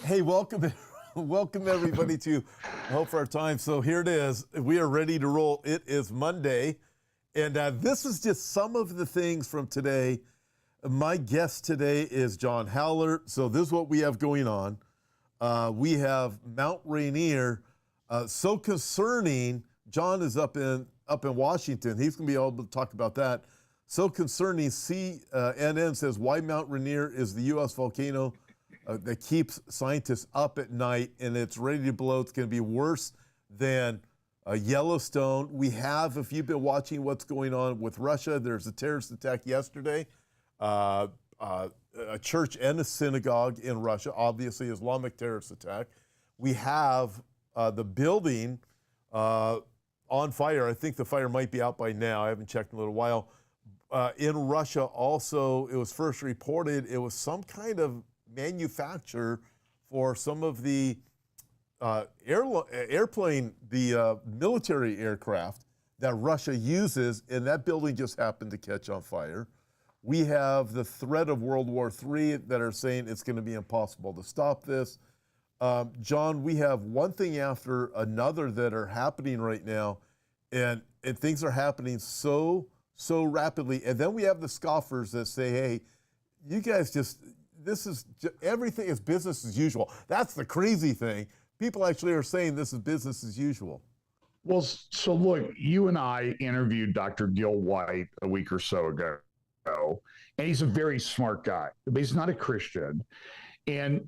Hey, welcome, welcome everybody to Hope for Our Time. So here it is. We are ready to roll. It is Monday, and this is just some of the things from today. My guest today is John Howler. So this is what we have going on. We have Mount Rainier. So concerning. John is up in Washington. He's going to be able to talk about that. So concerning. CNN says why Mount Rainier is the U.S. volcano that keeps scientists up at night, and it's ready to blow. It's going to be worse than Yellowstone. We have, if you've been watching what's going on with Russia, there's a terrorist attack yesterday, a church and a synagogue in Russia, obviously Islamic terrorist attack. We have the building on fire. I think the fire might be out by now. I haven't checked in a little while. In Russia also, it was first reported it was some kind of manufacturer for some of the airplane, the military aircraft that Russia uses, and that building just happened to catch on fire. We have the threat of World War III that are saying it's going to be impossible to stop this. John, we have one thing after another that are happening right now, and things are happening so rapidly. And then we have the scoffers that say, hey, you guys everything is business as usual. That's the crazy thing. People actually are saying this is business as usual. Well, so look, you and I interviewed Dr. Gil White a week or so ago, and he's a very smart guy, but he's not a Christian. And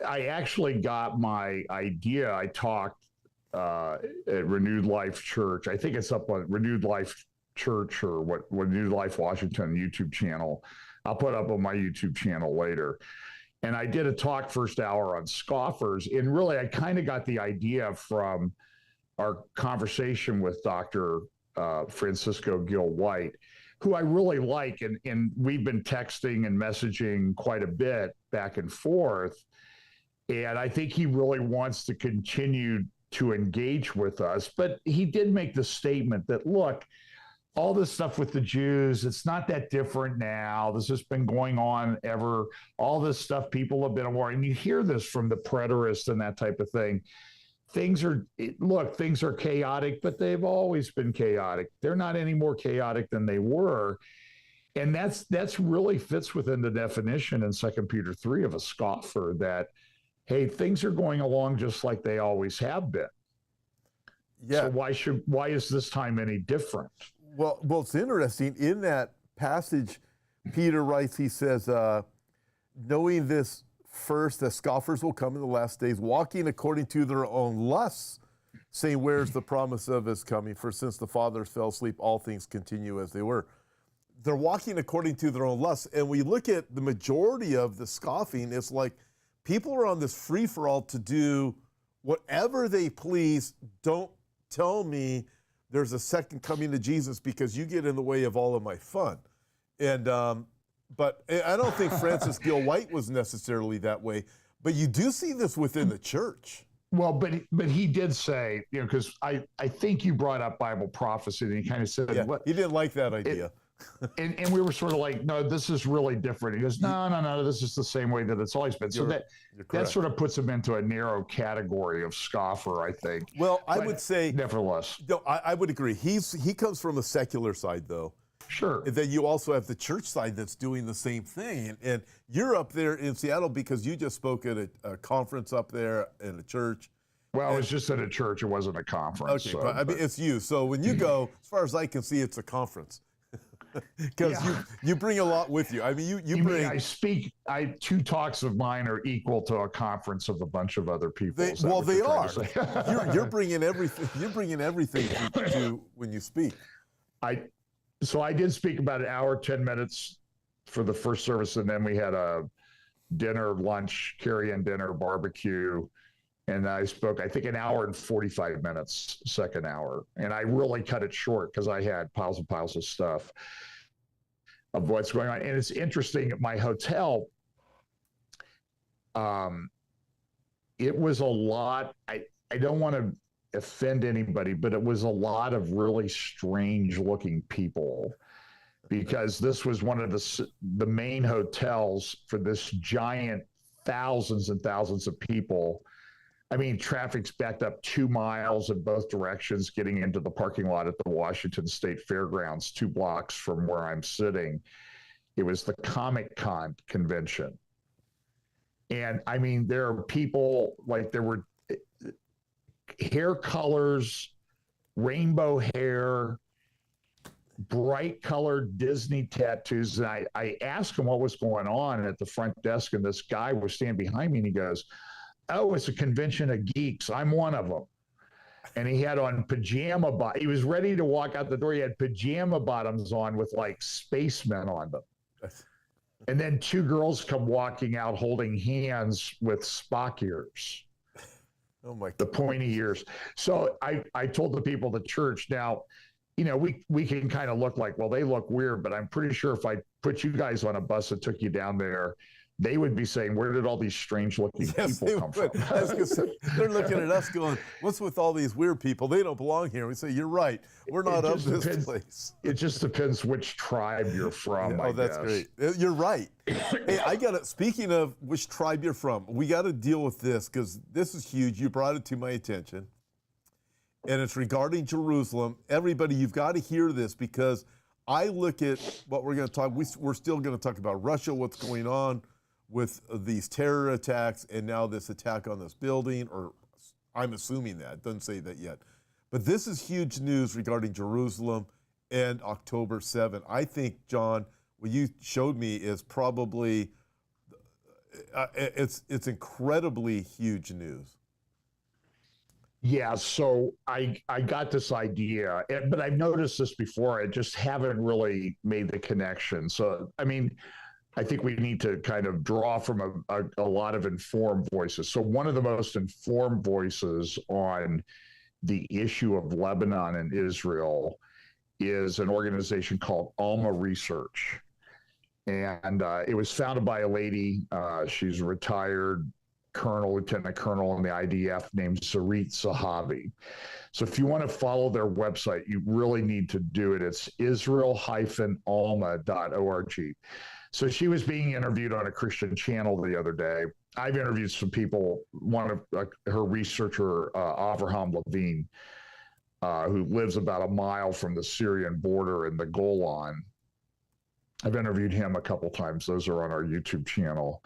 I actually got my idea. I talked at Renewed Life Church. I think it's up on Renewed Life Church or Renewed Life Washington YouTube channel. I'll put up on my YouTube channel later. And I did a talk first hour on scoffers. And really, I kind of got the idea from our conversation with Dr. Francisco Gil White, who I really like. And we've been texting and messaging quite a bit back and forth. And I think he really wants to continue to engage with us. But he did make the statement that, look, all this stuff with the Jews, it's not that different now. This has been going on ever. All this stuff, people have been aware. And you hear this from the preterists and that type of thing. Things are chaotic, but they've always been chaotic. They're not any more chaotic than they were. And that's really fits within the definition in 2 Peter 3 of a scoffer that, hey, things are going along just like they always have been. Yeah. So why is this time any different? Well, it's interesting. In that passage, Peter writes, he says, knowing this first, that scoffers will come in the last days, walking according to their own lusts, saying, where's the promise of his coming? For since the fathers fell asleep, all things continue as they were. They're walking according to their own lusts. And we look at the majority of the scoffing, it's like people are on this free-for-all to do whatever they please. Don't tell me there's a second coming to Jesus because you get in the way of all of my fun. And but I don't think Francis Gil White was necessarily that way. But you do see this within the church. Well, but he did say, because I think you brought up Bible prophecy, and he kind of said, yeah, he didn't like that idea. And we were sort of like, no, this is really different. He goes, no, this is the same way that it's always been. So that sort of puts him into a narrow category of scoffer, I think. Well, I would say, nevertheless, no, I would agree. He comes from a secular side, though. Sure. And then you also have the church side that's doing the same thing. And you're up there in Seattle because you just spoke at a conference up there in a church. Well, it was just at a church. It wasn't a conference. Okay, but I mean, it's you. So when you go, as far as I can see, it's a conference. Because you bring a lot with you. I mean, you bring. I speak. 2 talks of mine are equal to a conference of a bunch of other people. They are. You're bringing everything. You're bringing everything to when you speak. So I did speak about an hour, 10 minutes for the first service, and then we had a dinner, lunch, carry-in dinner, barbecue. And I spoke, I think, an hour and 45 minutes, second hour. And I really cut it short because I had piles and piles of stuff of what's going on. And it's interesting, at my hotel, it was a lot. I don't want to offend anybody, but it was a lot of really strange looking people, because this was one of the main hotels for this giant thousands and thousands of people. I mean, traffic's backed up 2 miles in both directions getting into the parking lot at the Washington State Fairgrounds, 2 blocks from where I'm sitting. It was the Comic-Con convention. And I mean, there are people, like, there were hair colors, rainbow hair, bright colored Disney tattoos. And I asked him what was going on at the front desk, and this guy was standing behind me, and he goes, "Oh, it's a convention of geeks. I'm one of them." And he had on pajama bottoms. He was ready to walk out the door. He had pajama bottoms on with like spacemen on them. And then 2 girls come walking out holding hands with Spock ears. Oh my God. The pointy ears. So I told the people at the church, now, you know, we can kind of look like, well, they look weird, but I'm pretty sure if I put you guys on a bus that took you down there, they would be saying, where did all these strange looking people come from? They're looking at us going, what's with all these weird people? They don't belong here. We say, you're right. We're not of this place. It just depends which tribe you're from. Oh, that's great. You're right. Hey, speaking of which tribe you're from, we got to deal with this because this is huge. You brought it to my attention. And it's regarding Jerusalem. Everybody, you've got to hear this because I look at what we're going to talk. We're still going to talk about Russia, what's going on with these terror attacks, and now this attack on this building, or I'm assuming that. It doesn't say that yet. But this is huge news regarding Jerusalem and October 7th. I think, John, what you showed me is probably, it's incredibly huge news. Yeah, so I got this idea, but I've noticed this before. I just haven't really made the connection. So, I mean, I think we need to kind of draw from a lot of informed voices. So one of the most informed voices on the issue of Lebanon and Israel is an organization called Alma Research. And it was founded by a lady. She's a retired lieutenant colonel in the IDF named Sarit Zahavi. So if you want to follow their website, you really need to do it. It's israel-alma.org. So she was being interviewed on a Christian channel the other day. I've interviewed some people, one of her researcher, Avraham Levine, who lives about a mile from the Syrian border in the Golan. I've interviewed him a couple times. Those are on our YouTube channel.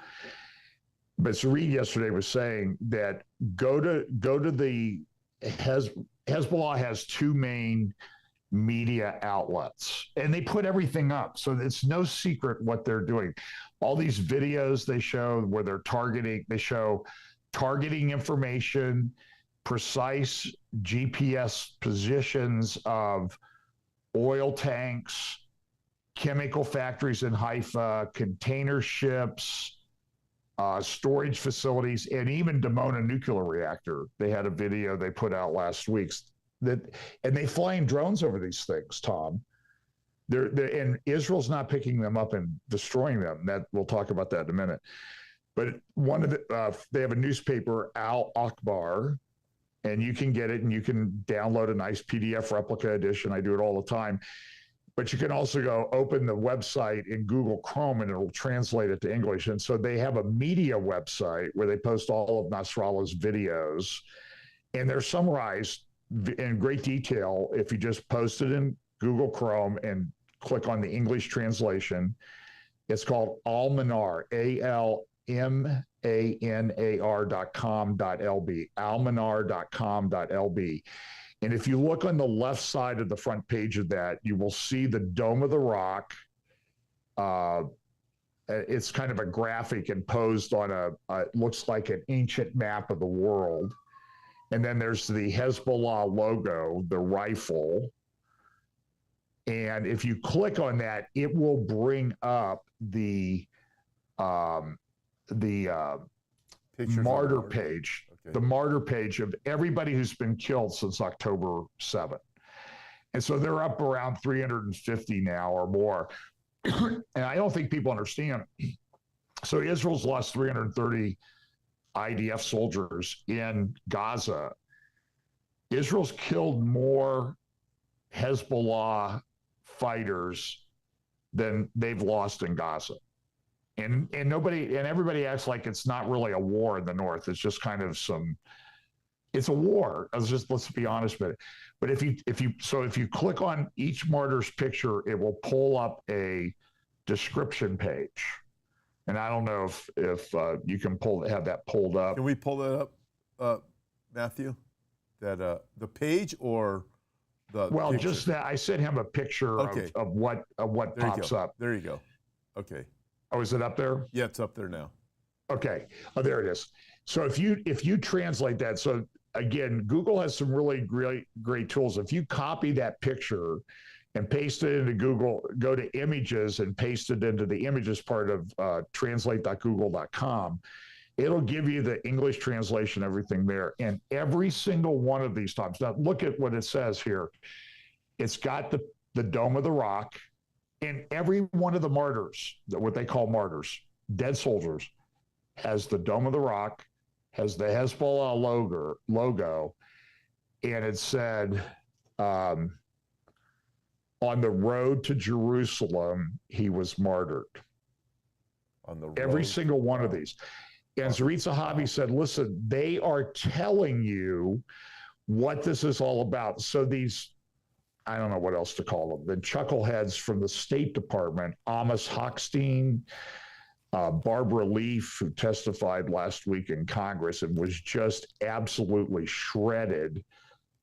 But Sarit yesterday was saying that go to the Hezbollah has 2 main media outlets, and they put everything up. So it's no secret what they're doing. All these videos they show where they show targeting information, precise GPS positions of oil tanks, chemical factories in Haifa, container ships, storage facilities, and even Dimona nuclear reactor. They had a video they put out last week and they fly in drones over these things, Tom. And Israel's not picking them up and destroying them. That we'll talk about that in a minute. But they have a newspaper, Al Akbar, and you can get it and you can download a nice PDF replica edition. I do it all the time. But you can also go open the website in Google Chrome and it'll translate it to English. And so they have a media website where they post all of Nasrallah's videos, and they're summarized in great detail if you just post it in Google Chrome and click on the English translation. It's called Almanar, almanar.com.lb, almanar.com.lb. And if you look on the left side of the front page of that, you will see the Dome of the Rock. It's kind of a graphic and posed on it looks like an ancient map of the world. And then there's the Hezbollah logo, the rifle. And if you click on that, it will bring up the martyr page, okay. The martyr page of everybody who's been killed since October 7th. And so they're up around 350 now or more. And I don't think people understand. So Israel's lost 330 IDF soldiers in Gaza. Israel's killed more Hezbollah fighters than they've lost in Gaza. And everybody acts like it's not really a war in the north. It's just kind of it's a war. Let's be honest with it. But if you click on each martyr's picture, it will pull up a description page. And I don't know if you can have that pulled up. Can we pull that up, Matthew? That the page or the picture? Just that I sent him a picture of what pops up. There you go. Okay. Oh, is it up there? Yeah, it's up there now. Okay. Oh, there it is. So if you translate that, so again, Google has some really great tools. If you copy that picture and paste it into Google, go to images and paste it into the images part of translate.google.com, it'll give you the English translation, everything there. And every single one of these times, now look at what it says here. It's got the Dome of the Rock, and every one of the martyrs, what they call martyrs, dead soldiers, has the Dome of the Rock, has the Hezbollah logo, and it said, on the road to Jerusalem, he was martyred. On the road. Every single one of these. And Zaritza Hobby said, listen, they are telling you what this is all about. So these, I don't know what else to call them, the chuckleheads from the State Department, Amos Hochstein, Barbara Leaf, who testified last week in Congress and was just absolutely shredded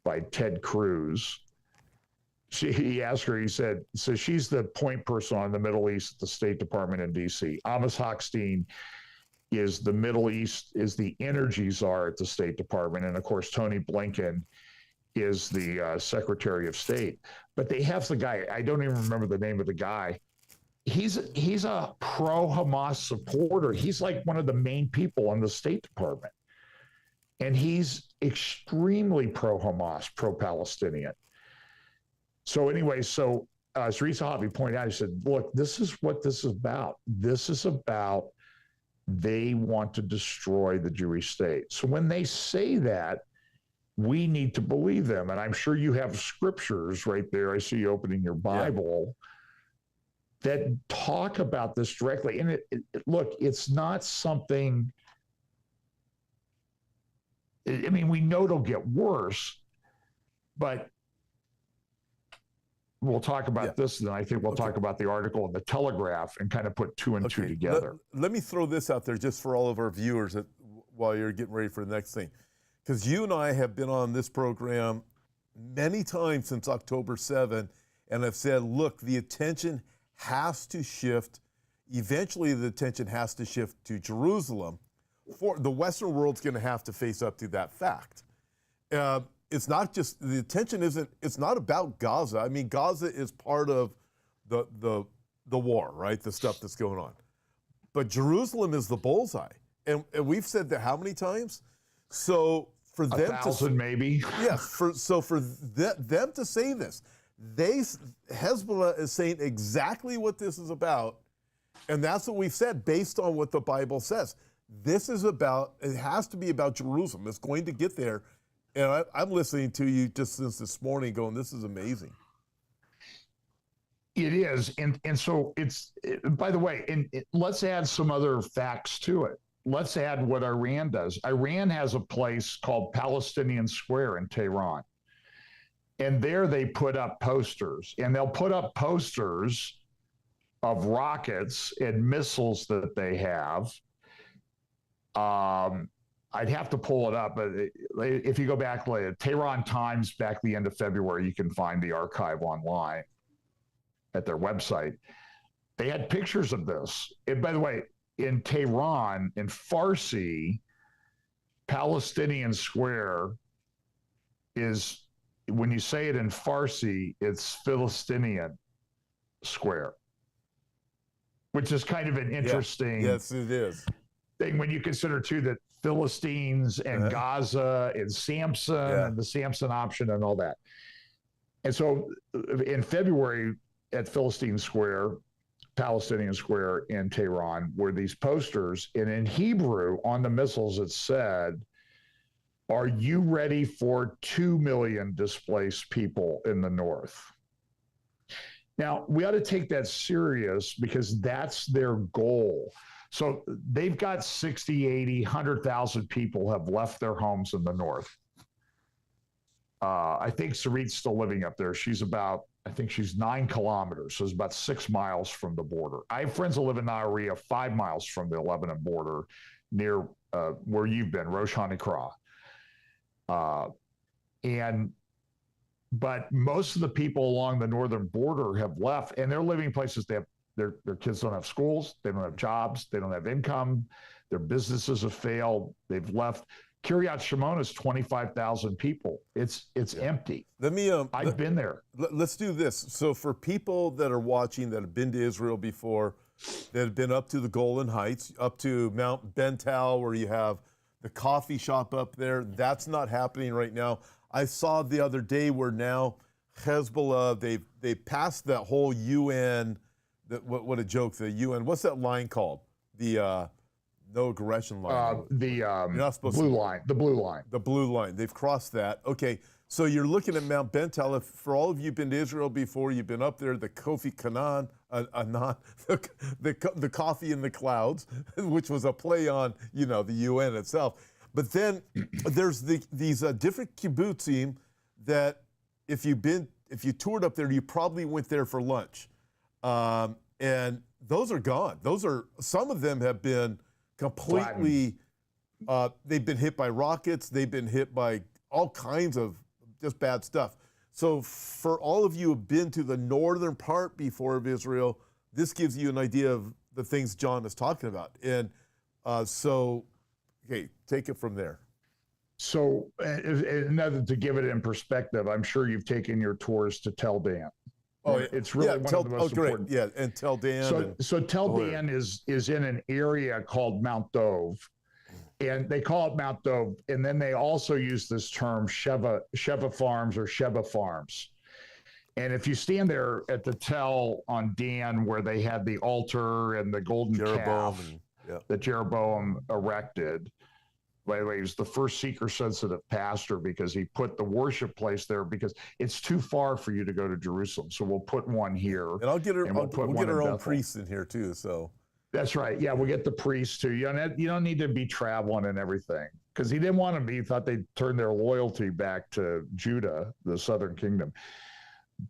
by Ted Cruz. He asked her, he said, so she's the point person on the Middle East at the State Department in D.C. Amos Hochstein is the Middle East, is the energy czar at the State Department. And of course, Tony Blinken is the Secretary of State. But they have the guy, I don't even remember the name of the guy. He's a pro-Hamas supporter. He's like one of the main people in the State Department. And he's extremely pro-Hamas, pro-Palestinian. So anyway, Zaritza Hobby pointed out, he said, look, this is what this is about. This is about they want to destroy the Jewish state. So when they say that, we need to believe them. And I'm sure you have scriptures right there. I see you opening your Bible that talk about this directly. And look, it's not something, I mean, we know it'll get worse, but we'll talk about this, and then I think we'll talk about the article in the Telegraph and kind of put two and two together. Let me throw this out there just for all of our viewers while you're getting ready for the next thing. Because you and I have been on this program many times since October 7, and I've said, look, the attention has to shift. Eventually, the attention has to shift to Jerusalem. For the Western world's going to have to face up to that fact. It's not just, the attention isn't, it's not about Gaza. I mean, Gaza is part of the war, right? The stuff that's going on. But Jerusalem is the bullseye. And we've said that how many times? So for them 1,000 maybe. Yes, for them to say this, Hezbollah is saying exactly what this is about. And that's what we've said based on what the Bible says. This is about, it has to be about Jerusalem. It's going to get there. And I'm listening to you just since this morning going, this is amazing. It is. And so by the way, let's add some other facts to it. Let's add what Iran does. Iran has a place called Palestinian Square in Tehran. And there they put up posters. And they'll put up posters of rockets and missiles that they have. I'd have to pull it up, but if you go back later, Tehran Times, back the end of February, you can find the archive online at their website. They had pictures of this. And by the way, in Tehran, in Farsi, Palestinian Square is, when you say it in Farsi, it's Philistinian Square, which is kind of an interesting yes, it is. thing when you consider, too, that Philistines and Gaza and Samson and the Samson option and all that. And so in February at Palestinian Square in Tehran, were these posters. And in Hebrew, on the missiles, it said, are you ready for 2 million displaced people in the north? Now, we ought to take that serious because that's their goal. So they've got 60, 80, 100,000 people have left their homes in the north. I think Sarit's still living up there. I think she's 9 kilometers, so it's about 6 miles from the border. I have friends that live in Naarea, 5 miles from the Lebanon border, near where you've been, Rosh Hanikra. But most of the people along the northern border have left, and they're living in places their kids don't have schools, they don't have jobs, they don't have income, their businesses have failed, they've left. Kiryat Shimon is 25,000 people. It's empty. I've been there. Let's do this. So for people that are watching that have been to Israel before, that have been up to the Golan Heights, up to Mount Bental, where you have the coffee shop up there, that's not happening right now. I saw the other day where now Hezbollah, they passed that whole UN, what a joke, the UN, what's that line called? The no aggression line. The blue line. The blue line. The blue line. They've crossed that. Okay, so you're looking at Mount Bental. If for all of you been to Israel before, you've been up there, the Kofi Kanan, the coffee in the clouds, which was a play on, the UN itself. But then there's these different kibbutzim that if you toured up there, you probably went there for lunch. And those are gone. Some of them have been completely, they've been hit by rockets. They've been hit by all kinds of just bad stuff. So for all of you who have been to the northern part before of Israel, this gives you an idea of the things John is talking about. And okay, take it from there. So another, to give it in perspective, I'm sure you've taken your tours to Tel Dan. Oh, it's really one of the most important. Yeah, and Tel Dan. So Tel Dan is in an area called Mount Dov, and they call it Mount Dov, and then they also use this term Sheva Farms or Sheba Farms. And if you stand there at the Tel on Dan, where they had the altar and the golden calf that Jeroboam erected. By the way, he was the first seeker-sensitive pastor because he put the worship place there because it's too far for you to go to Jerusalem. So we'll put one here. And we'll get our own priests in here too. So that's right. Yeah, we'll get the priests too. You don't need to be traveling and everything because he didn't want them. He thought they'd turn their loyalty back to Judah, the southern kingdom.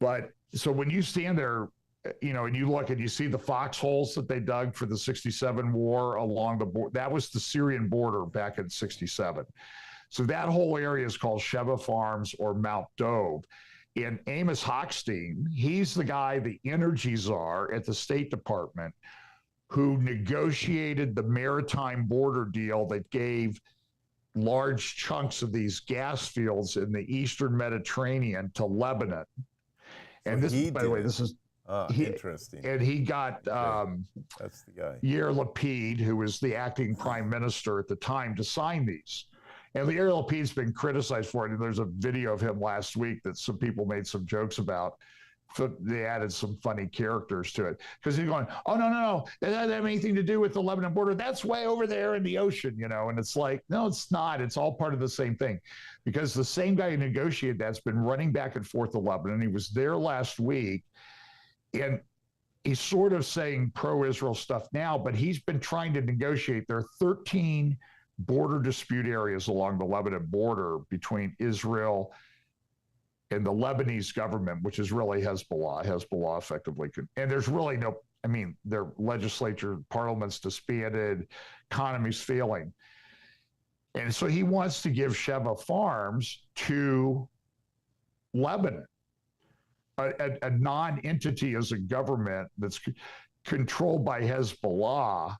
But so when you stand there, and you look and you see the foxholes that they dug for the 67 war along the border. That was the Syrian border back in 67. So that whole area is called Sheva Farms or Mount Dov. And Amos Hochstein, he's the guy, the energy czar at the State Department, who negotiated the maritime border deal that gave large chunks of these gas fields in the Eastern Mediterranean to Lebanon. And this, by the way, this is interesting. And he got that's the guy, Yair Lapid, who was the acting prime minister at the time, to sign these. And Yair Lapid's been criticized for it. And there's a video of him last week that some people made some jokes about. They added some funny characters to it because he's going, "Oh no, that doesn't have anything to do with the Lebanon border. That's way over there in the ocean, And it's like, no, it's not. It's all part of the same thing, because the same guy who negotiated that's been running back and forth to Lebanon. He was there last week. And he's sort of saying pro-Israel stuff now, but he's been trying to negotiate. There are 13 border dispute areas along the Lebanon border between Israel and the Lebanese government, which is really Hezbollah. Hezbollah effectively could, and there's really their legislature, parliament's disbanded, economy's failing. And so he wants to give Sheva Farms to Lebanon. A non-entity as a government that's controlled by Hezbollah.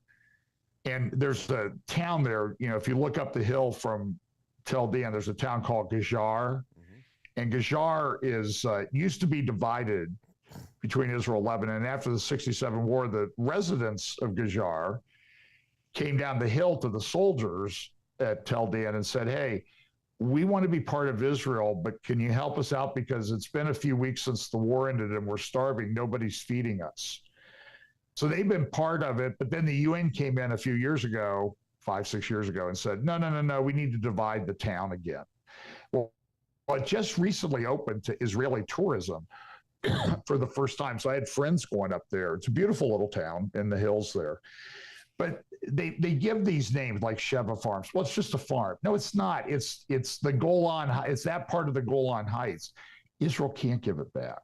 And there's a town there, if you look up the hill from Tel Dan, there's a town called Gejar. Mm-hmm. And Gejar is used to be divided between Israel and Lebanon. And after the 67 war, the residents of Gejar came down the hill to the soldiers at Tel Dan and said, "Hey, we want to be part of Israel, but can you help us out? Because it's been a few weeks since the war ended and we're starving. Nobody's feeding us." So they've been part of it. But then the UN came in a few years ago, 5-6 years ago, and said, no, we need to divide the town again. Well, it just recently opened to Israeli tourism. for the first time. So I had friends going up there. It's a beautiful little town in the hills there. But they give these names like Sheva Farms. Well, it's just a farm. No, it's not. It's the Golan. It's that part of the Golan Heights. Israel can't give it back.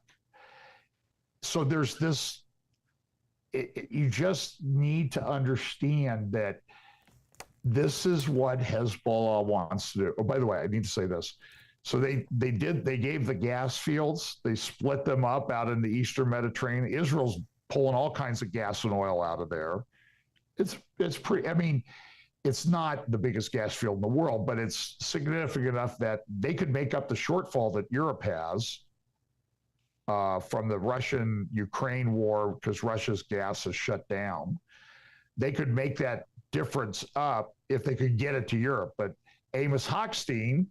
So there's this. You just need to understand that this is what Hezbollah wants to do. Oh, by the way, I need to say this. So they gave the gas fields. They split them up out in the Eastern Mediterranean. Israel's pulling all kinds of gas and oil out of there. It's pretty. I mean, it's not the biggest gas field in the world, but it's significant enough that they could make up the shortfall that Europe has from the Russian-Ukraine war, because Russia's gas is shut down. They could make that difference up if they could get it to Europe. But Amos Hochstein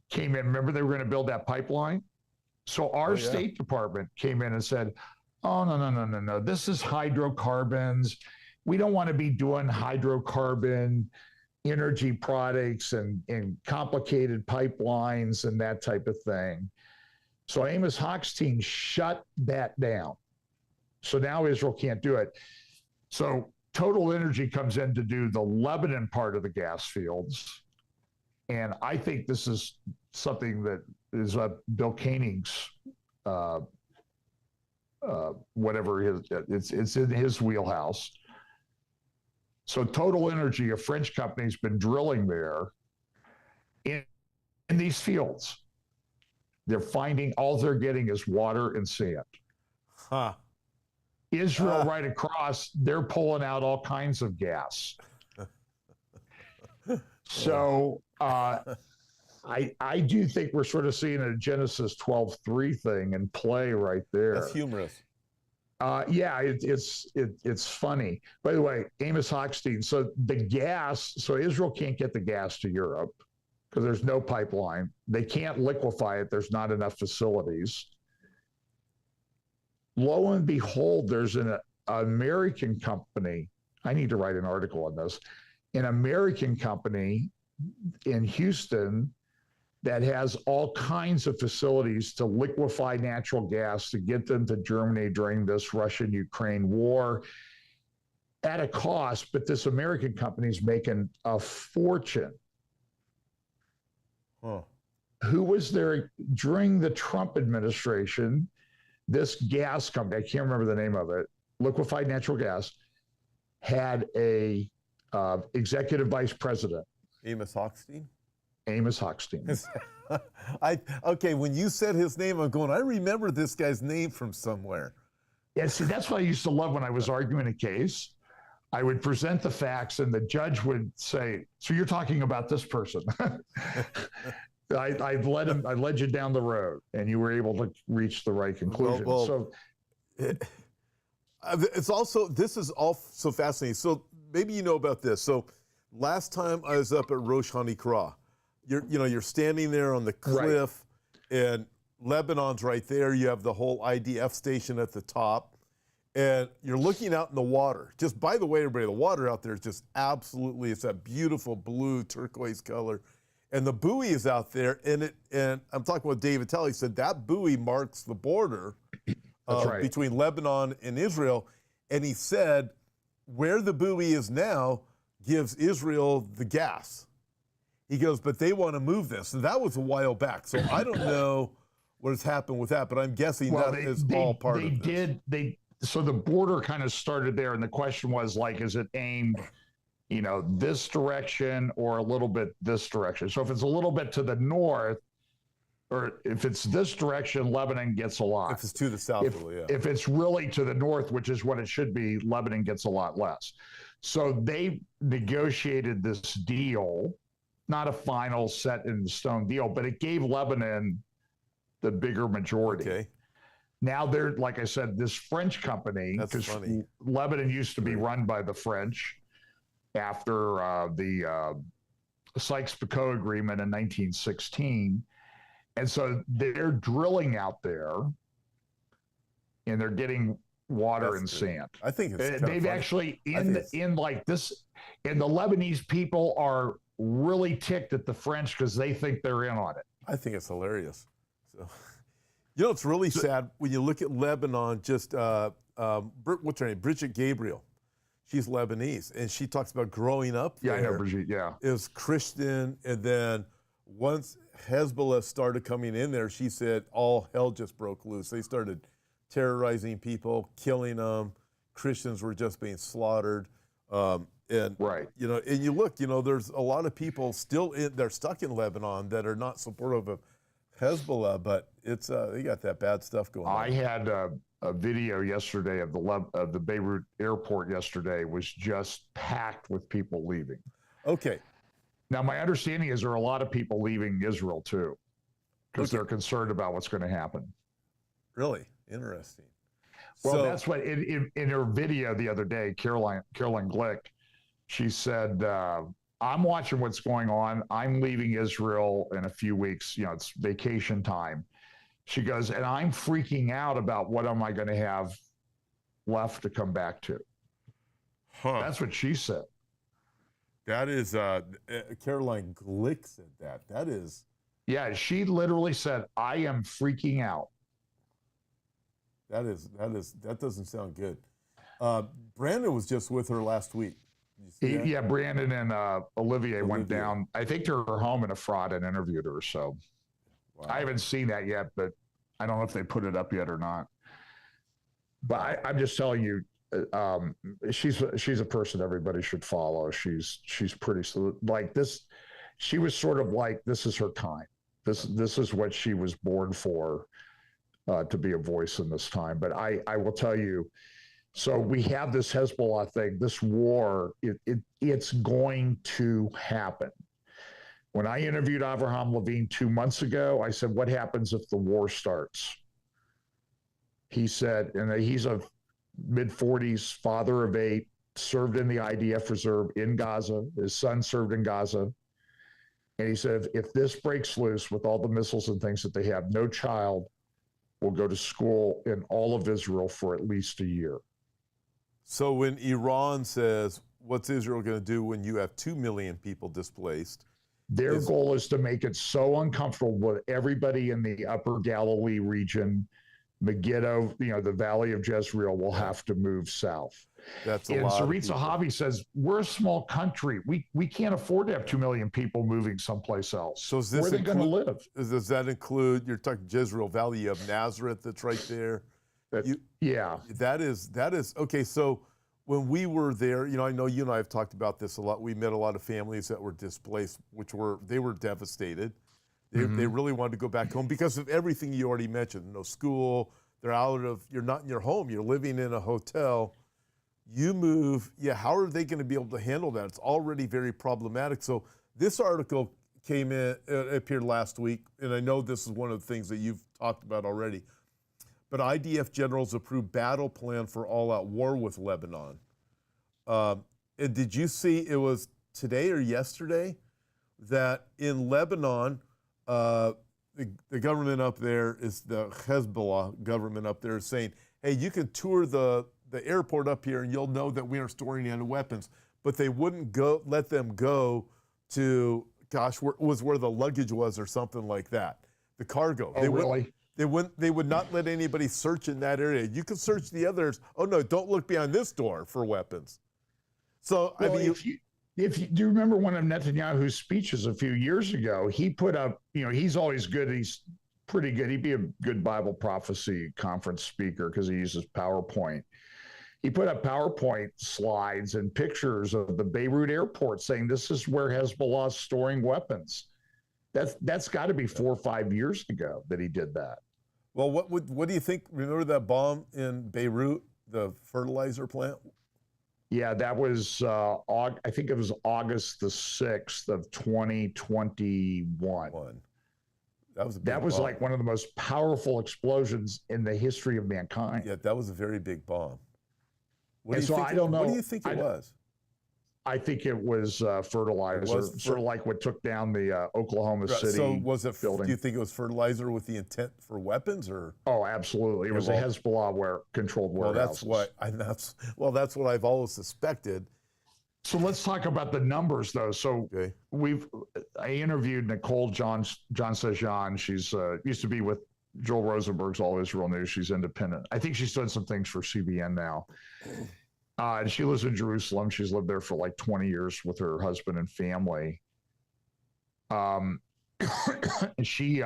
came in. Remember, they were going to build that pipeline. So our State Department came in and said, "Oh, no. This is hydrocarbons. We don't want to be doing hydrocarbon energy products and complicated pipelines and that type of thing." So Amos Hochstein shut that down. So now Israel can't do it. So Total Energy comes in to do the Lebanon part of the gas fields. And I think this is something that is Bill Koenig's, whatever it's in his wheelhouse. So Total Energy, a French company, has been drilling there in these fields. They're finding all they're getting is water and sand. Huh. Israel right across, they're pulling out all kinds of gas. So I do think we're sort of seeing a Genesis 12:3 thing in play right there. That's humorous. Yeah, it's funny. By the way, Amos Hochstein. So the gas. So Israel can't get the gas to Europe because there's no pipeline. They can't liquefy it. There's not enough facilities. Lo and behold, there's an American company. I need to write an article on this. An American company in Houston that has all kinds of facilities to liquefy natural gas to get them to Germany during this Russian-Ukraine war at a cost, but this American company is making a fortune. Huh. Who was there during the Trump administration? This gas company, I can't remember the name of it, liquefied natural gas, had a executive vice president. Amos Hochstein? Amos Hochstein. Okay, when you said his name, I'm going, I remember this guy's name from somewhere. Yeah, see, that's what I used to love when I was arguing a case. I would present the facts and the judge would say, "So you're talking about this person." I led you down the road and you were able to reach the right conclusion. It's also, this is all so fascinating. So maybe you know about this. So last time I was up at Rosh Hanikra, you're standing there on the cliff, and Lebanon's right there. You have the whole IDF station at the top, and you're looking out in the water. Just by the way, everybody, the water out there is just absolutely, it's that beautiful blue turquoise color. And the buoy is out there, and I'm talking with David Tell. He said that buoy marks the border between Lebanon and Israel. And he said where the buoy is now gives Israel the gas. He goes, but they want to move this. And that was a while back. So I don't know what has happened with that, but I'm guessing is all part of this. So the border kind of started there, and the question was, like, is it aimed this direction or a little bit this direction? So if it's a little bit to the north, or if it's this direction, Lebanon gets a lot. If it's to the south, if it's really to the north, which is what it should be, Lebanon gets a lot less. So they negotiated this deal, not a final set in stone deal, but it gave Lebanon the bigger majority. Okay. Now they're, like I said, this French company, because Lebanon used to be run by the French after the Sykes-Picot Agreement in 1916. And so they're drilling out there, and they're getting water and sand. I think it's they've actually in like this, and the Lebanese people are really ticked at the French because they think they're in on it. I think it's hilarious. So, You know, it's really sad when you look at Lebanon. Just what's her name? Bridget Gabriel. She's Lebanese, and she talks about growing up there. Yeah, I know Bridget. Yeah, is Christian, and then once Hezbollah started coming in there, she said all hell just broke loose. They started terrorizing people, killing them. Christians were just being slaughtered. And right. You know, and you look, you know, there's a lot of people still they're stuck in Lebanon that are not supportive of Hezbollah, but it's they got that bad stuff going on. I had a video yesterday of the Beirut airport yesterday was just packed with people leaving. Okay. Now, my understanding is there are a lot of people leaving Israel too, because they're concerned about what's going to happen. Really? Interesting. Well, so, that's what in her video the other day, Caroline Glick, she said, I'm watching what's going on. I'm leaving Israel in a few weeks. You know, it's vacation time. She goes, and I'm freaking out about what am I going to have left to come back to. Huh. That's what she said. That is, Caroline Glick said that. That is. Yeah, she literally said, I am freaking out. That doesn't sound good. Brandon was just with her last week. Yeah, Brandon and Olivier went down, I think, to her home in Ephrata and interviewed her. So wow. I haven't seen that yet, but I don't know if they put it up yet or not. But I'm just telling you, she's a person everybody should follow. She's pretty like this. She was sort of like, this is her time. This is what she was born for, to be a voice in this time. But I will tell you, so we have this Hezbollah thing, this war, it's going to happen. When I interviewed Avraham Levine 2 months ago, I said, what happens if the war starts? He said, and he's a mid-40s, father of 8, served in the IDF reserve in Gaza. His son served in Gaza. And he said, if this breaks loose with all the missiles and things that they have, no child will go to school in all of Israel for at least a year. So when Iran says, what's Israel going to do when you have 2 million people displaced? Their goal is to make it so uncomfortable with everybody in the upper Galilee region, Megiddo, the Valley of Jezreel will have to move south. That's a and lot. Sarit Zahavi says, we're a small country. We can't afford to have 2 million people moving someplace else. So is this where are they going to live? Does that include, you're talking Jezreel Valley, you have Nazareth that's right there. Yeah. That is, okay, so when we were there, I know you and I have talked about this a lot. We met a lot of families that were displaced, they were devastated. They really wanted to go back home because of everything you already mentioned. No school, you're not in your home, you're living in a hotel. You move, how are they going to be able to handle that? It's already very problematic. So this article appeared last week, and I know this is one of the things that you've talked about already. But IDF generals approved battle plan for all-out war with Lebanon. And did you see, it was today or yesterday, that in Lebanon, the government up there is the Hezbollah government up there is saying, hey, you can tour the airport up here and you'll know that we are storing any weapons. But they wouldn't let them go to, where the luggage was or something like that. The cargo. Oh, really? They would not let anybody search in that area. You can search the others. Oh no, don't look behind this door for weapons. So well, do you remember one of Netanyahu's speeches a few years ago? He put up, he's always good. He's pretty good. He'd be a good Bible prophecy conference speaker because he uses PowerPoint. He put up PowerPoint slides and pictures of the Beirut airport saying this is where Hezbollah is storing weapons. That's got to be 4 or 5 years ago that he did that. Well, what do you think? Remember that bomb in Beirut, the fertilizer plant? Yeah, that was I think it was August the 6th of 2021. That was like one of the most powerful explosions in the history of mankind. Yeah, that was a very big bomb. I don't know. What do you think it was? I think it was fertilizer, sort of like what took down the Oklahoma City building. Do you think it was fertilizer with the intent for weapons, or? Oh, absolutely. It was a Hezbollah controlled warehouse. That's what I've always suspected. So let's talk about the numbers, though. So I interviewed Nicole John Sejan. She's used to be with Joel Rosenberg's All Israel News. She's independent. I think she's done some things for CBN now. And she lives in Jerusalem. She's lived there for like 20 years with her husband and family. She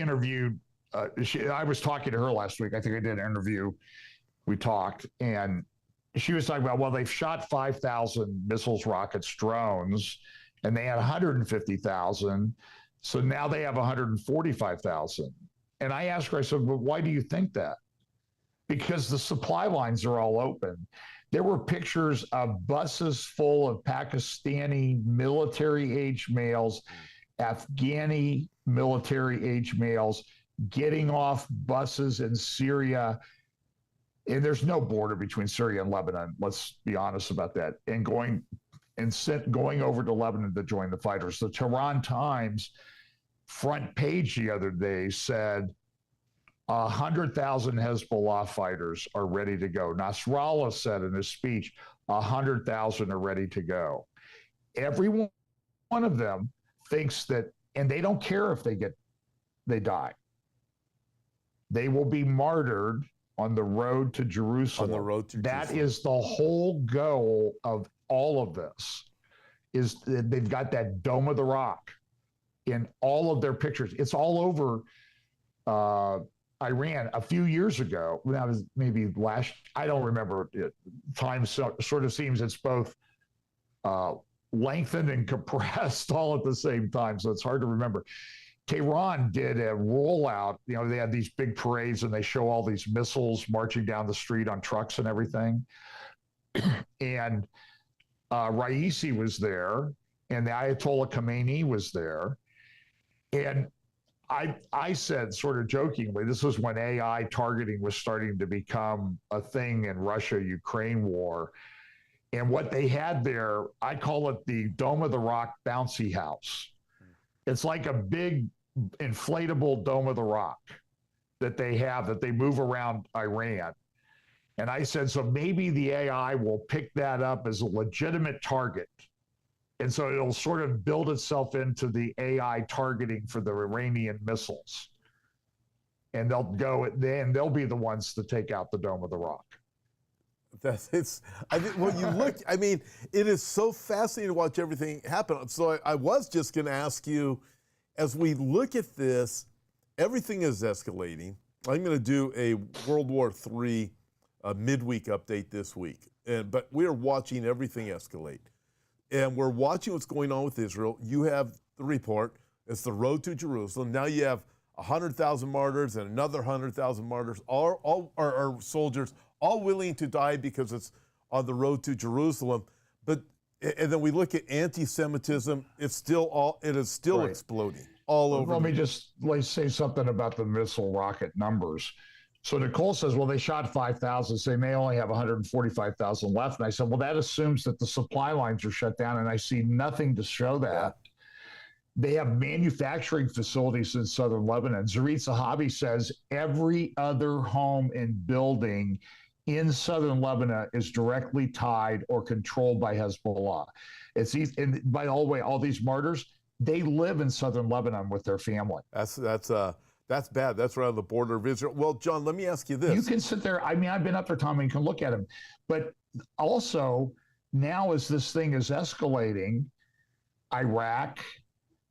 interviewed, I was talking to her last week. I think I did an interview. We talked, and she was talking about, well, they've shot 5,000 missiles, rockets, drones, and they had 150,000. So now they have 145,000. And I asked her, I said, well, why do you think that? Because the supply lines are all open. There were pictures of buses full of Pakistani military-age males, Afghani military-age males getting off buses in Syria. And there's no border between Syria and Lebanon. Let's be honest about that. And going over to Lebanon to join the fighters. The Tehran Times front page the other day said 100,000 Hezbollah fighters are ready to go. Nasrallah said in his speech, 100,000 are ready to go. Every one of them thinks that, and they don't care if they die. They will be martyred on the road to Jerusalem. On the road to That Jerusalem. is the whole goal of all of this, is that they've got that Dome of the Rock in all of their pictures. It's all over Iran. A few years ago, that was maybe I don't remember. Time sort of seems it's both lengthened and compressed all at the same time, so it's hard to remember. Tehran did a rollout. You know, they had these big parades and they show all these missiles marching down the street on trucks and everything. And Raisi was there, and the Ayatollah Khamenei was there. And I said, sort of jokingly, this was when AI targeting was starting to become a thing in Russia-Ukraine war. And what they had there, I call it the Dome of the Rock bouncy house. It's like a big inflatable Dome of the Rock that they have, that they move around Iran. And I said, so maybe the AI will pick that up as a legitimate target. And so it'll sort of build itself into the AI targeting for the Iranian missiles. And they'll be the ones to take out the Dome of the Rock. When you look, I mean, it is so fascinating to watch everything happen. So I was just going to ask you, as we look at this, everything is escalating. I'm going to do a World War III midweek update this week, but we are watching everything escalate. And we're watching what's going on with Israel. You have the report. It's the road to Jerusalem. Now you have 100,000 martyrs and another 100,000 martyrs, all are soldiers, all willing to die because it's on the road to Jerusalem. And then we look at anti-Semitism. It is still right. Exploding all over. Let me just say something about the missile rocket numbers. So Nicole says, well, they shot 5,000, so they may only have 145,000 left. And I said, well, that assumes that the supply lines are shut down, and I see nothing to show that. Yeah. They have manufacturing facilities in southern Lebanon. Zarit Zahabi says every other home and building in southern Lebanon is directly tied or controlled by Hezbollah. And by the way, all these martyrs, they live in southern Lebanon with their family. That's bad. That's right on the border of Israel. Well, John, let me ask you this. You can sit there. I mean, I've been up there, Tom, and you can look at them. But also, now as this thing is escalating, Iraq,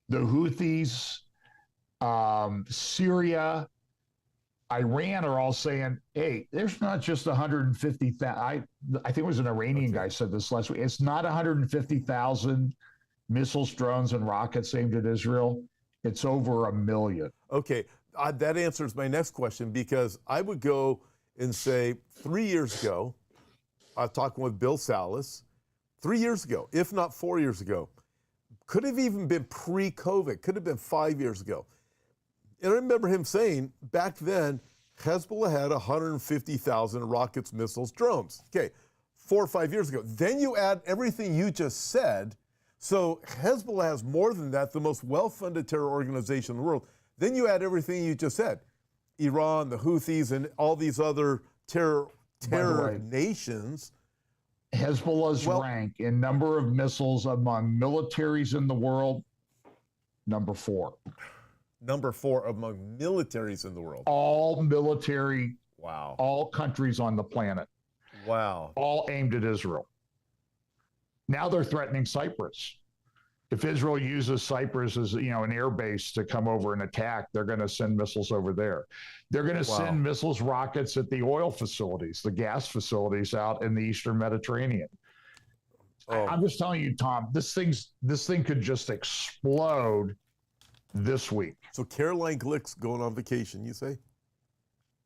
the Houthis, Syria, Iran are all saying, hey, there's not just 150,000. I think it was an Iranian guy said this last week. It's not 150,000 missiles, drones, and rockets aimed at Israel. It's over 1 million. Okay, that answers my next question, because I would go and say 3 years ago, I was talking with Bill Salas, 3 years ago, if not 4 years ago, could have even been pre-COVID, could have been 5 years ago. And I remember him saying back then, Hezbollah had 150,000 rockets, missiles, drones. Okay, 4 or 5 years ago. Then you add everything you just said. So Hezbollah has more than that, the most well-funded terror organization in the world. Then you add everything you just said, Iran, the Houthis, and all these other terror nations. Hezbollah's rank in number of missiles among militaries in the world, number 4. Number 4 among militaries in the world. All military, Wow. all countries on the planet, Wow. all aimed at Israel. Now they're threatening Cyprus. If Israel uses Cyprus as, an air base to come over and attack, they're going to send missiles over there. They're going to send missiles, rockets at the oil facilities, the gas facilities out in the Eastern Mediterranean. I'm just telling you, Tom, this thing could just explode this week. So Caroline Glick's going on vacation, you say?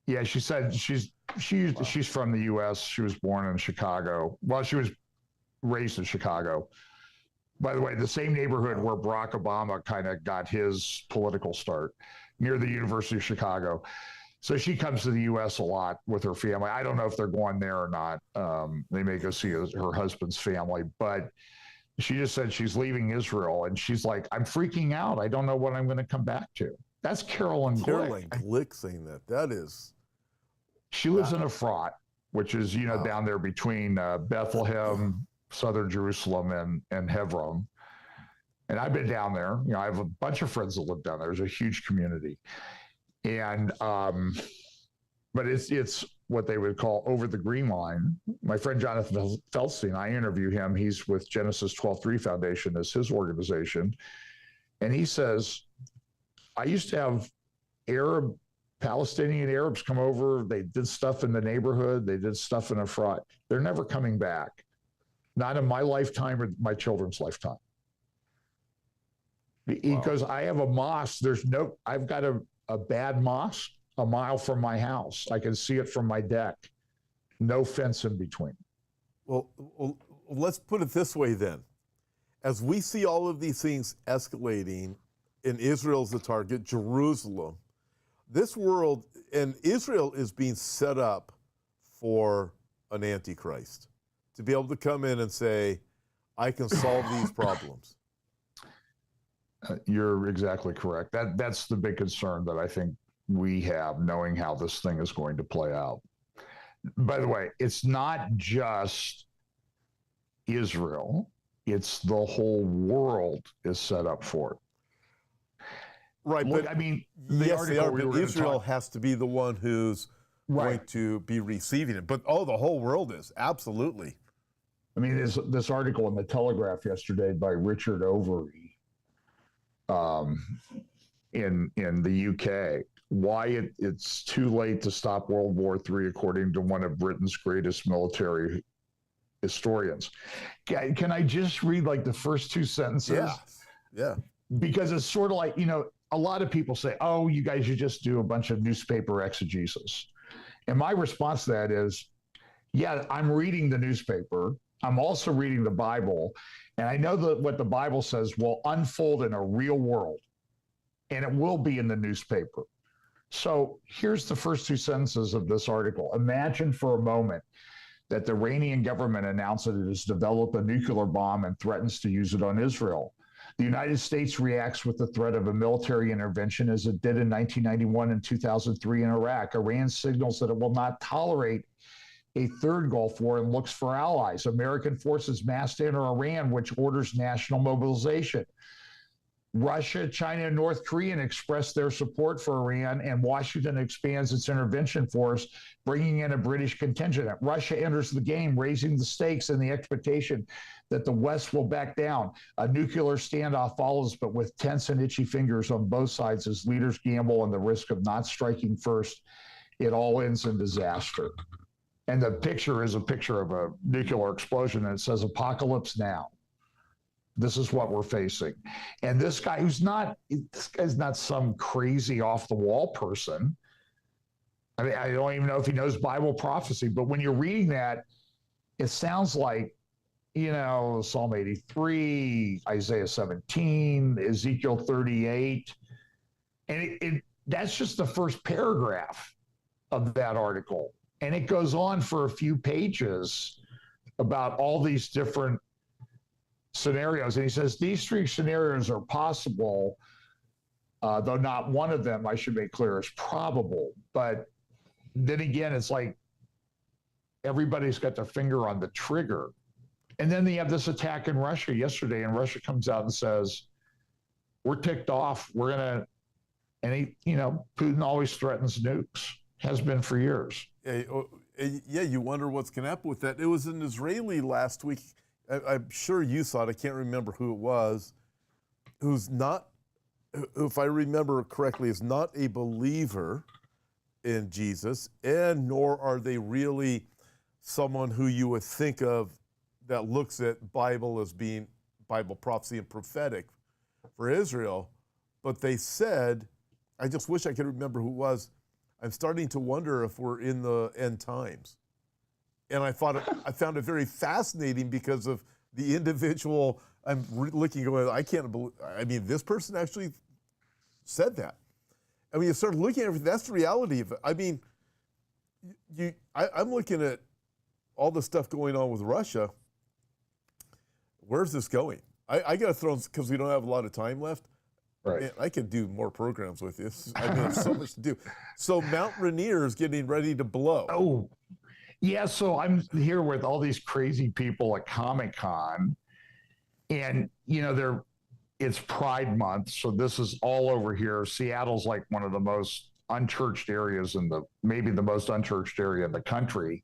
Yeah, she said she's from the U.S. She was born in Chicago. Well, she was raised in Chicago. By the way, the same neighborhood where Barack Obama kind of got his political start, near the University of Chicago. So she comes to the U.S. a lot with her family. I don't know if they're going there or not. They may go see her husband's family, but she just said she's leaving Israel, and she's like, I'm freaking out. I don't know what I'm going to come back to. That's Caroline Glick saying that. That is. She lives in Efrat, which is, down there between Bethlehem, southern Jerusalem, and Hebron. And I've been down there. I have a bunch of friends that live down there. There's a huge community. And, but it's what they would call over the green line. My friend Jonathan Feldstein, I interview him. He's with Genesis 12:3 Foundation as his organization. And he says, I used to have Palestinian Arabs come over. They did stuff in the neighborhood. They did stuff in Efrat. They're never coming back. Not in my lifetime or my children's lifetime. Because I have a mosque. I've got a bad mosque a mile from my house. I can see it from my deck. No fence in between. Well, let's put it this way then. As we see all of these things escalating, and Israel's the target, Jerusalem, this world, and Israel is being set up for an antichrist to be able to come in and say, I can solve these problems. You're exactly correct. That's the big concern that I think we have, knowing how this thing is going to play out. By the way, it's not just Israel. It's the whole world is set up for it. Right, Look, but I mean, yes, they are, but Israel has to be the one who's going to be receiving it. But, the whole world is, absolutely. I mean, this article in the Telegraph yesterday by Richard Overy in the UK, why it's too late to stop World War III, according to one of Britain's greatest military historians. Can I just read like the first two sentences? Yeah. Because it's sort of like, a lot of people say, oh, you guys should just do a bunch of newspaper exegesis. And my response to that is, yeah, I'm reading the newspaper. I'm also reading the Bible. And I know that what the Bible says will unfold in a real world. And it will be in the newspaper. So here's the first two sentences of this article. Imagine for a moment that the Iranian government announces it has developed a nuclear bomb and threatens to use it on Israel. The United States reacts with the threat of a military intervention as it did in 1991 and 2003 in Iraq. Iran signals that it will not tolerate a third Gulf War and looks for allies. American forces massed enter Iran, which orders national mobilization. Russia, China, and North Korea expressed their support for Iran, and Washington expands its intervention force, bringing in a British contingent. Russia enters the game, raising the stakes in the expectation that the West will back down. A nuclear standoff follows, but with tense and itchy fingers on both sides as leaders gamble on the risk of not striking first. It all ends in disaster. And the picture is a picture of a nuclear explosion, and it says apocalypse now. This is what we're facing. And this guy's not some crazy off the wall person. I mean, I don't even know if he knows Bible prophecy, but when you're reading that, it sounds like, Psalm 83, Isaiah 17, Ezekiel 38. And that's just the first paragraph of that article. And it goes on for a few pages about all these different scenarios. And he says these three scenarios are possible, though not one of them, I should make clear, is probable. But then again, it's like everybody's got their finger on the trigger. And then they have this attack in Russia yesterday, and Russia comes out and says, we're ticked off. We're going to And Putin always threatens nukes, has been for years. Yeah, you wonder what's going to happen with that. It was an Israeli last week. I'm sure you saw it. I can't remember who it was, who's not, if I remember correctly, is not a believer in Jesus, and nor are they really someone who you would think of that looks at Bible as being Bible prophecy and prophetic for Israel. But they said, I just wish I could remember who it was, I'm starting to wonder if we're in the end times. And I found it very fascinating because of the individual. I'm looking, going, I can't believe, I mean, this person actually said that. I mean, you start looking at everything, that's the reality of it. I mean, I'm looking at all the stuff going on with Russia. Where's this going? I got to throw, because we don't have a lot of time left. Right. Man, I could do more programs with this. I mean, there's so much to do. So Mount Rainier is getting ready to blow. Oh, yeah. So I'm here with all these crazy people at Comic-Con, and it's Pride Month, so this is all over here. Seattle's like one of the most unchurched areas maybe the most unchurched area in the country.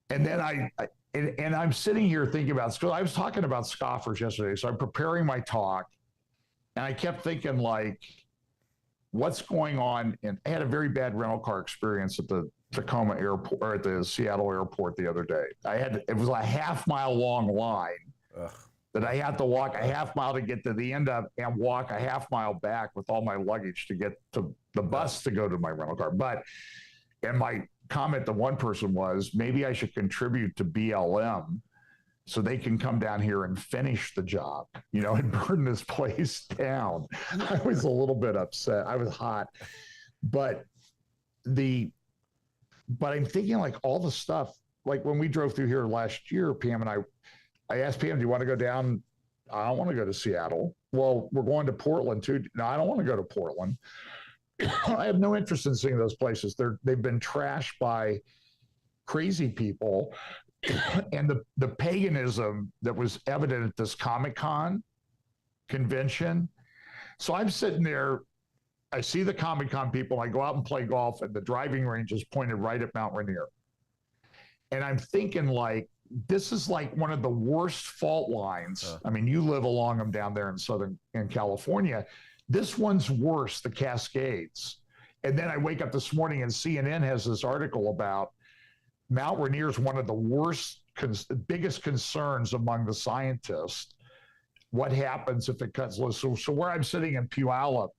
And then I'm sitting here thinking about school. I was talking about scoffers yesterday, so I'm preparing my talk, and I kept thinking, like, what's going on? And I had a very bad rental car experience at the Tacoma airport, or at the Seattle airport the other day. It was a half-mile long line. Ugh. That I had to walk a half mile to get to the end of, and walk a half mile back with all my luggage to get to the bus to go to my rental car. And my comment to one person was, maybe I should contribute to BLM so they can come down here and finish the job, and burn this place down. I was a little bit upset. I was hot. But I'm thinking, like, all the stuff, like when we drove through here last year, Pam and I asked Pam, do you want to go down? I don't want to go to Seattle. Well, we're going to Portland too. No, I don't want to go to Portland. I have no interest in seeing those places. They've been trashed by crazy people. And the paganism that was evident at this Comic-Con convention. So I'm sitting there, I see the Comic-Con people, I go out and play golf, and the driving range is pointed right at Mount Rainier. And I'm thinking, like, this is like one of the worst fault lines. I mean, you live along them down there in California. This one's worse, the Cascades. And then I wake up this morning and CNN has this article about Mount Rainier is one of the worst, biggest concerns among the scientists. What happens if it cuts loose? So where I'm sitting in Puyallup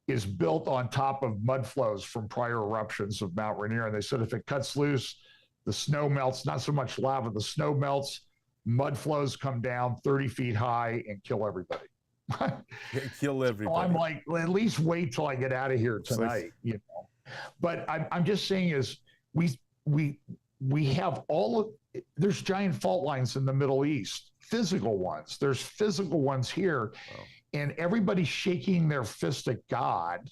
is built on top of mud flows from prior eruptions of Mount Rainier. And they said if it cuts loose, the snow melts, not so much lava, the snow melts, mud flows come down 30 feet high and kill everybody. Kill everybody. So I'm like, well, at least wait till I get out of here tonight, But I'm just saying is we have there's giant fault lines in the Middle East, physical ones. There's physical ones here. Wow. And everybody's shaking their fist at God.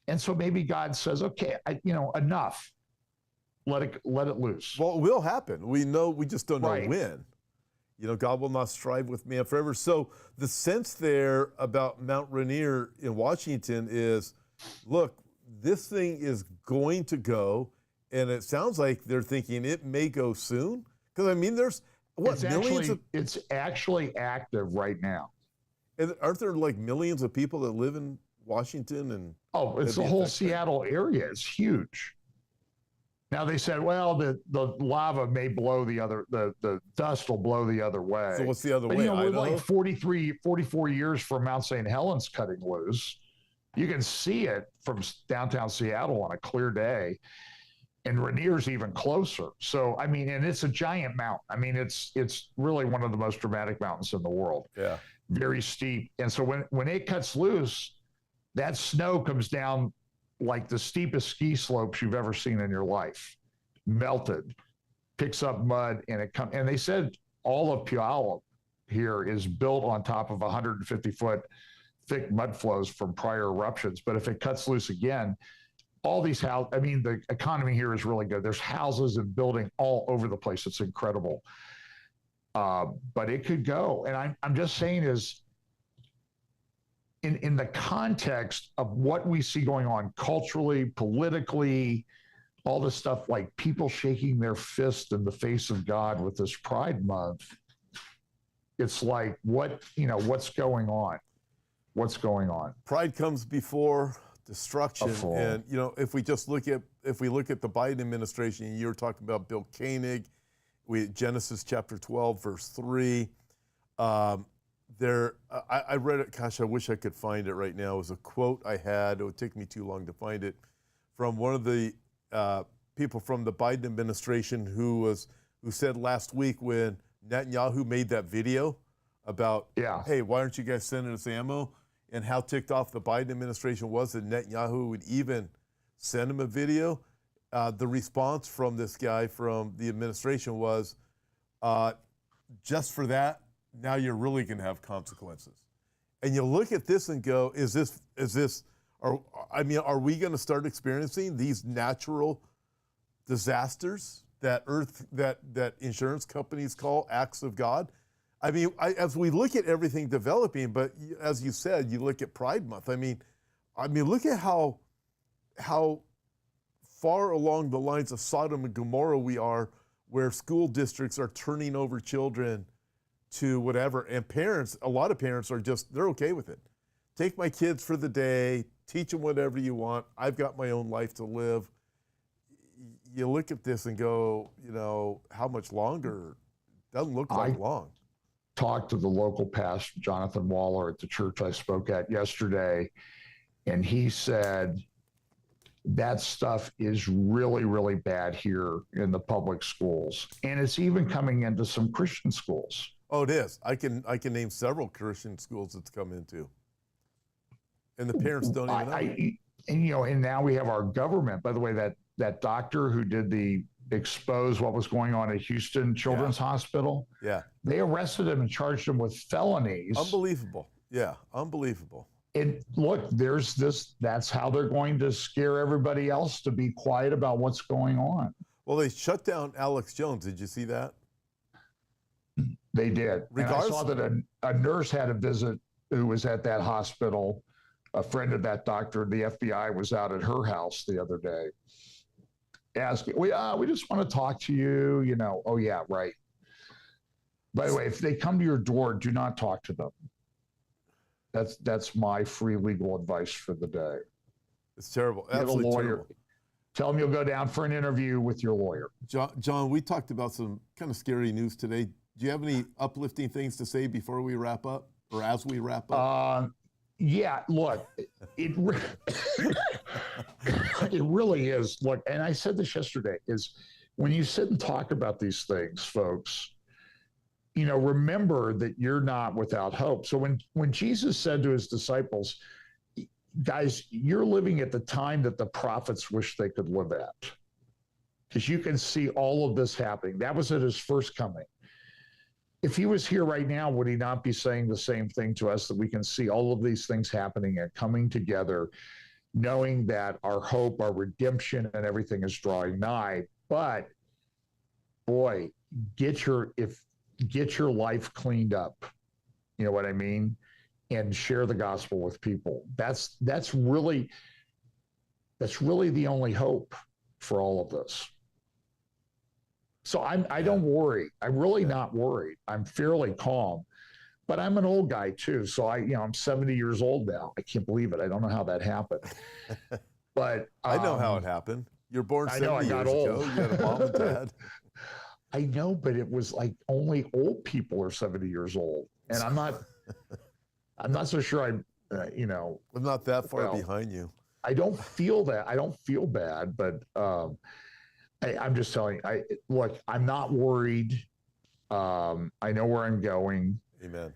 And so maybe God says, okay, enough. Let it loose. Well, it will happen. We know, we just don't know when. God will not strive with man forever. So the sense there about Mount Rainier in Washington is, look, this thing is going to go, and it sounds like they're thinking it may go soon. Because, I mean, there's, it's actually active right now. And aren't there like millions of people that live in Washington? And it's the whole Seattle area. It's huge. Now they said, well, the lava may blow the dust will blow the other way. So what's the other way? We're like 44 years from Mount St. Helens cutting loose. You can see it from downtown Seattle on a clear day. And Rainier's even closer. So, I mean, and it's a giant mountain. I mean, it's really one of the most dramatic mountains in the world. Yeah. Very steep. And so when it cuts loose, that snow comes down like the steepest ski slopes you've ever seen in your life, melted, picks up mud, and they said all of Puyallup here is built on top of 150-foot thick mud flows from prior eruptions. But if it cuts loose again, all these houses, I mean, the economy here is really good. There's houses and building all over the place. It's incredible. But it could go. And I'm just saying is, in the context of what we see going on culturally, politically, all this stuff, like people shaking their fist in the face of God with this Pride Month, it's like, what's going on? What's going on? Pride comes before destruction. And, if we look at the Biden administration, you were talking about Bill Koenig, Genesis chapter 12, verse 3. I read it, gosh, I wish I could find it right now. It was a quote I had, it would take me too long to find it, from one of the people from the Biden administration who said last week when Netanyahu made that video about, hey, why aren't you guys sending us ammo? And how ticked off the Biden administration was that Netanyahu would even send him a video. The response from this guy from the administration was, just for that, now you're really going to have consequences. And you look at this and go, are we going to start experiencing these natural disasters that insurance companies call acts of God? I mean, as we look at everything developing, but as you said, you look at Pride Month. I mean, look at how far along the lines of Sodom and Gomorrah we are, where school districts are turning over children to whatever, and a lot of parents they're okay with it. Take my kids for the day, teach them whatever you want. I've got my own life to live. You look at this and go, how much longer? Doesn't look like long. Talked to the local pastor, Jonathan Waller, at the church I spoke at yesterday, and he said that stuff is really, really bad here in the public schools, and it's even coming into some Christian schools. Oh, it is. I can name several Christian schools it's come into, and the parents don't even know. And now we have our government. By the way, that doctor who did expose what was going on at Houston Children's Hospital. Yeah. They arrested him and charged him with felonies. Unbelievable. Yeah, unbelievable. And look, that's how they're going to scare everybody else to be quiet about what's going on. Well, they shut down Alex Jones. Did you see that? They did. And I saw that a nurse had a visit who was at that hospital. A friend of that doctor, the FBI was out at her house the other day asking, we just want to talk to you, Oh, yeah, right. By the way, if they come to your door, do not talk to them. That's my free legal advice for the day. It's terrible. Get a lawyer. Terrible. Tell them you'll go down for an interview with your lawyer. John, we talked about some kind of scary news today. Do you have any uplifting things to say before we wrap up, or as we wrap up? Yeah, look, it really is. Look, and I said this yesterday, is when you sit and talk about these things, folks, remember that you're not without hope. So when Jesus said to his disciples, guys, you're living at the time that the prophets wish they could live at, because you can see all of this happening. That was at his first coming. If he was here right now, would he not be saying the same thing to us, that we can see all of these things happening and coming together, knowing that our hope, our redemption, and everything is drawing nigh? But boy, get your life cleaned up. You know what I mean? And share the gospel with people. That's really the only hope for all of this. So I don't worry. I'm really not worried. I'm fairly calm, but I'm an old guy too. So I'm 70 years old now. I can't believe it. I don't know how that happened, but I know how it happened. You're born 70 years ago. You had a mom and dad. I know, but it was like only old people are 70 years old, and I'm not so sure. I'm not that far behind you. I don't feel that. I don't feel bad, but I'm just telling you, look, I'm not worried. I know where I'm going. Amen.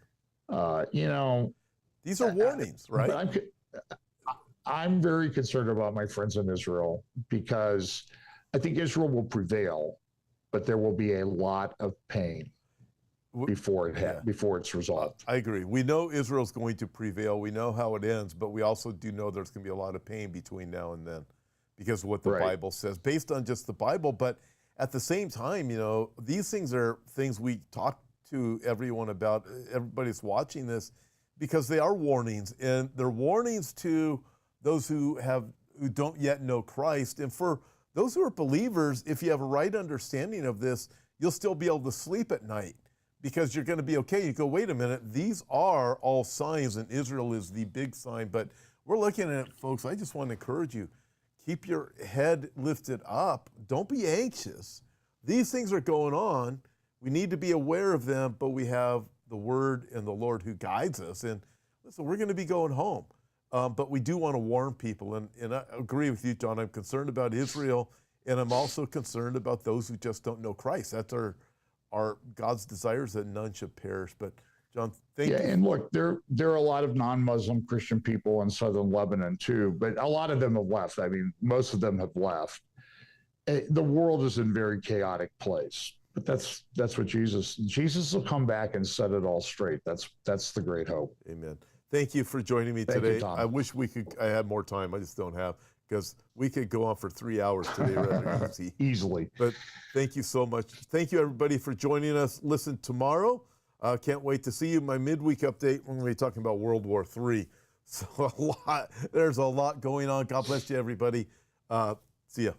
These are warnings, right? I'm very concerned about my friends in Israel, because I think Israel will prevail, but there will be a lot of pain before it's resolved. I agree. We know Israel's going to prevail. We know how it ends, but we also do know there's going to be a lot of pain between now and then, because of what the Bible says, based on just the Bible. But at the same time, these things are things we talk to everyone about. Everybody's watching this. because they are warnings, and they're warnings to those who don't yet know Christ. And for those who are believers, if you have a right understanding of this, you'll still be able to sleep at night because you're going to be okay. You go, wait a minute, these are all signs, and Israel is the big sign. But we're looking at it, folks. I just want to encourage you. Keep your head lifted up. Don't be anxious. These things are going on. We need to be aware of them, but we have the Word and the Lord who guides us. And listen, we're going to be going home. But we do want to warn people. And I agree with you, John. I'm concerned about Israel, and I'm also concerned about those who just don't know Christ. That's our God's desires, that none should perish. But John, thank you. Yeah, and look, there are a lot of non-Muslim Christian people in southern Lebanon too, but a lot of them have left. I mean, most of them have left. The world is in a very chaotic place, but that's what Jesus will come back and set it all straight. That's the great hope. Amen. Thank you for joining me Thank today. you, Tom. I wish I had more time. I just don't have, because we could go on for 3 hours today rather easy. Easily. But thank you so much. Thank you, everybody, for joining us. Listen, tomorrow, can't wait to see you. My midweek update, we're going to be talking about World War III. So there's a lot going on. God bless you, everybody. See ya.